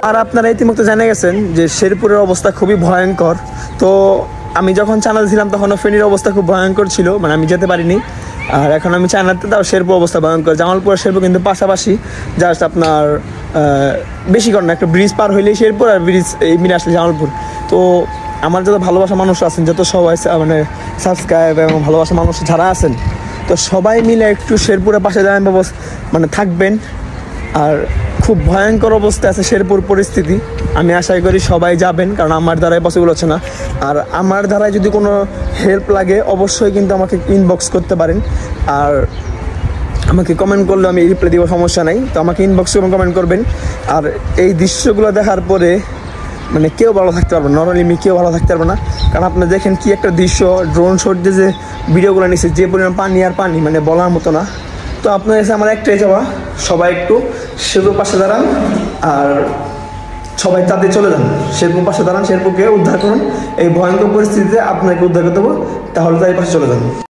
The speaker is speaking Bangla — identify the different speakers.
Speaker 1: আর আপনারা ইতিমধ্যে জেনে গেছেন যে শেরপুরের অবস্থা খুবই ভয়ঙ্কর। তো আমি যখন চায়নাতে ছিলাম তখনও ফেনীর অবস্থা খুব ভয়ঙ্কর ছিল, মানে আমি যেতে পারিনি। আর এখন আমি চায়নাতে, তাও শেরপুর অবস্থা ভয়ঙ্কর। জামালপুর আর শেরপুর কিন্তু পাশাপাশি, জাস্ট আপনার বেশি কর না, একটা ব্রিজ পার হইলেই শেরপুর, আর ব্রিজ এই মিলে আসলে জামালপুর। তো আমার যত ভালোবাসা মানুষ আছেন, যত সবাই মানে সাবস্ক্রাইব এবং ভালোবাসা মানুষ যারা আছেন, তো সবাই মিলে একটু শেরপুরের পাশে যাবেন, মানে থাকবেন। আর খুব ভয়ঙ্কর অবস্থা আছে শেরপুর পরিস্থিতি। আমি আশা করি সবাই যাবেন, কারণ আমার দ্বারাই পসিবল হচ্ছে না। আর আমার দ্বারাই যদি কোনো হেল্প লাগে অবশ্যই কিন্তু আমাকে ইনবক্স করতে পারেন, আর আমাকে কমেন্ট করলে আমি রিপ্লাই দিব, সমস্যা নাই। তো আমাকে ইনবক্সে কমেন্ট করবেন। আর এই দৃশ্যগুলো দেখার পরে মানে কেউ ভালো থাকতে পারবে না, নর্মালি কেউ ভালো থাকতে পারবে না। কারণ আপনি দেখেন কি একটা দৃশ্য, ড্রোন শট দিয়ে যে ভিডিওগুলো নিচ্ছে, যে পরিমাণ পানি আর পানি, মানে বলার মতো না। তো আপনার এসে আমার একটাই যাওয়া, সবাই একটু শেরপুর পাশে দাঁড়ান, আর সবাই তাদের চলে যান, শেরপুর পাশে দাঁড়ান, শেরপুরকে উদ্ধার করুন। এই ভয়ঙ্কর পরিস্থিতিতে আপনাকে উদ্ধার করতে দেবো, তাহলে তাই পাশে চলে যান।